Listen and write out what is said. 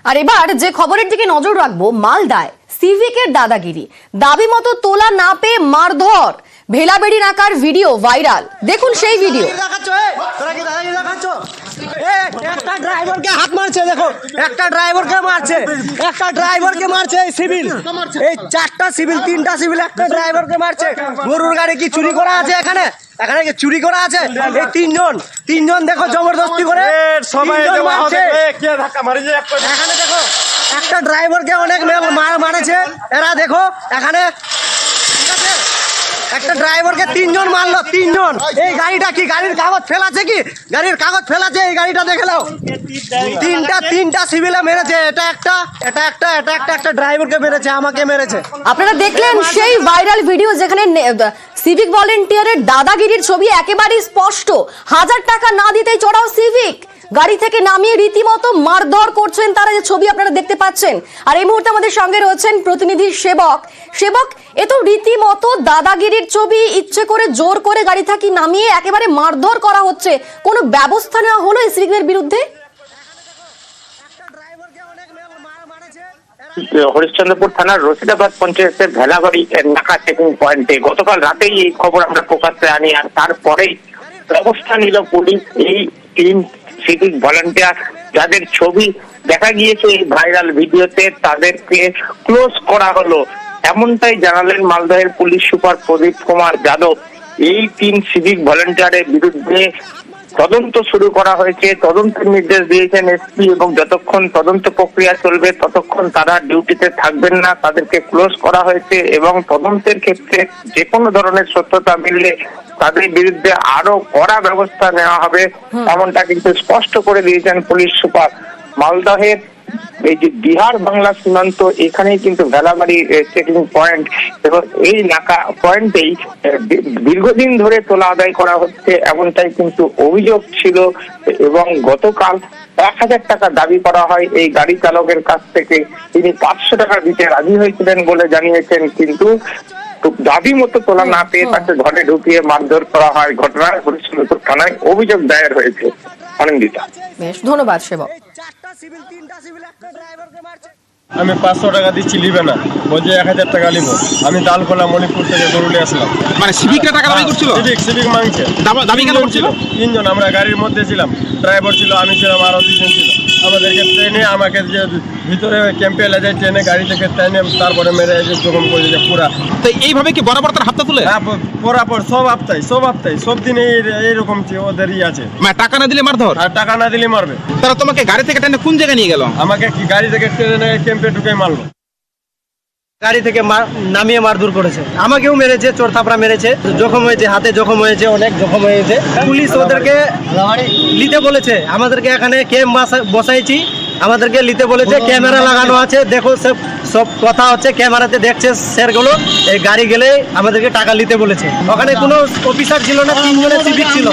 আর এবার যে খবরের দিকে নজর রাখবো, মালদায় সিভিকের দাদাগিরি, দাবি মতো তোলা না পেয়ে মারধর, ভেলাবেড়ি নাকার ভিডিও ভাইরাল। দেখুন সেই ভিডিও। একটা ড্রাইভারকে হাত মারছে, দেখো একটা ড্রাইভারকে মারছে এই সিভিল, এই চারটা সিভিল, তিনটা সিভিল একটা ড্রাইভারকে মারছে। গরুর গাড়ি কি চুরি করা আছে এখানে? এখানে কি চুরি করা আছে? এই তিনজন দেখো জবরদস্তি করে এখানে দেখো একটা ড্রাইভারকে অনেক মারেছে এরা। দেখো এখানে একটা ড্রাইভারকে তিনজন মারলো, তিনজন। এই গাড়িটা কি গাড়ির কাগজ ফেলাছে? কি গাড়ির কাগজ ফেলাছে? এই গাড়িটা দেখে নাও, তিনটা সিভিলে মেরেছে। একটা ড্রাইভারকে মেরেছে, আমাকে মেরেছে। আপনারা দেখলেন সেই ভাইরাল ভিডিও যেখানে সিভিক ভলেন্টিয়ারের দাদাগিরির ছবি একেবারেই স্পষ্ট। 1000 টাকা না দিতেই চড়াও সিভিক, গাড়ি থেকে নামিয়ে রীতিমতো মারধর করছেন তারা, যে ছবি আপনারা দেখতে পাচ্ছেন। আর এই মুহূর্তে আমাদের সঙ্গে রয়েছেন প্রতিনিধি সেবক। এ তো রীতিমতো দাদাগিরির ছবি, ইচ্ছে করে জোর করে গাড়ি থেকে নামিয়ে একেবারে মারধর করা হচ্ছে। কোনো ব্যবস্থা নেওয়া হলো এই সিভিকের বিরুদ্ধে? হরিশ্চন্দ্রপুর থানার রশিদাবাদ পঞ্চায়েতের ভেলাবাড়ি নাকা চেকিং পয়েন্টে গতকাল রাতেই এই খবর আমরা প্রকাশ্যে আনি, আর তারপরেই ব্যবস্থা নিল পুলিশ। এই তিন সিভিক ভলান্টিয়ার যাদের ছবি দেখা গিয়েছে এই ভাইরাল ভিডিওতে, তাদেরকে ক্লোজ করা হলো, এমনটাই জানালেন মালদহের পুলিশ সুপার প্রদীপ কুমার যাদব। এই তিন সিভিক ভলান্টিয়ারের বিরুদ্ধে তদন্ত শুরু করা হয়েছে, তদন্তের নির্দেশ দিয়েছেন এসপি, এবং যতক্ষণ তদন্ত প্রক্রিয়া চলবে ততক্ষণ তারা ডিউটিতে থাকবেন না, তাদেরকে ক্লোজ করা হয়েছে। এবং তদন্তের ক্ষেত্রে যে কোনো ধরনের সত্যতা মিললে তাদের বিরুদ্ধে আরো কড়া ব্যবস্থা নেওয়া হবে, এমনটা কিন্তু স্পষ্ট করে দিয়েছেন পুলিশ সুপার। মালদহের এই যে বিহার বাংলা সীমান্ত, এখানেই কিন্তু ভেলাবাড়ি চেকিং পয়েন্ট, এবং এই নাকা পয়েন্টেই দীর্ঘদিন ধরে তোলা আদায় করা হচ্ছে, এমনটাই কিন্তু অভিযোগ ছিল। এবং গতকাল 1000 টাকা দাবি করা হয় এই গাড়ি চালকের কাছ থেকে। তিনি 500 টাকা দিতে রাজি হয়েছিলেন বলে জানিয়েছেন, কিন্তু দাবি মতো তোলা না পেয়ে তাকে ঘরে ঢুকিয়ে মারধর করা হয়। ঘটনায় হরিশ্চন্দ্রপুর থানায় অভিযোগ দায়ের হয়েছে। অনিন্দিতা, বেশ ধন্যবাদ সেবক। আমি 500 টাকা দিচ্ছি, নিবে না, বলছে 1000 টাকা নিব। আমি দালকোলা মণিপুর থেকে দৌড়ে আসলাম। মানে সিভিকরা টাকা দাবি করছিল? সিভিক মাংছে। দাবি কেন করছিল? তিনজন, আমরা গাড়ির মধ্যে ছিলাম, ড্রাইভার ছিল, আমি ছিলাম, আরো 2 জন ছিল। আমাদেরকে ট্রেনে, আমাকে যে ভিতরে ক্যাম্পে এলে যায় ট্রেনে, গাড়ি থেকে ট্রেনে, তারপরে মেরে জখম করে যে পুরা। তো এইভাবে কি বরাবর তার হাতটা তুলে? পরাপর সব আপতাই সব দিন এইরকম ওদেরই আছে। মানে টাকা না দিলে মারধর? আর টাকা না দিলে মারবে। তারা তোমাকে গাড়ি থেকে টেনে কোন জায়গায় নিয়ে গেল? আমাকে কি গাড়ি থেকে ট্রেনে ক্যাম্পে ঢুকে মারলো। গাড়ি থেকে নামিয়ে মারধর করেছে, আমাকেও মেরেছে, চোর থাপড়া মেরেছে, জখম হয়েছে, হাতে জখম হয়েছে, অনেক জখম হয়েছে। পুলিশ ওদেরকে নিতে বলেছে, আমাদেরকে এখানে ক্যাম্প বসাইছি, আমাদেরকে নিতে বলেছে, ক্যামেরা লাগানো আছে, দেখো সব কথা হচ্ছে, ক্যামেরাতে দেখছে স্যারগুলো। এই গাড়ি গেলে আমাদেরকে টাকা নিতে বলেছে। ওখানে কোনো অফিসার ছিল না, 3 জনের সিভিক ছিল।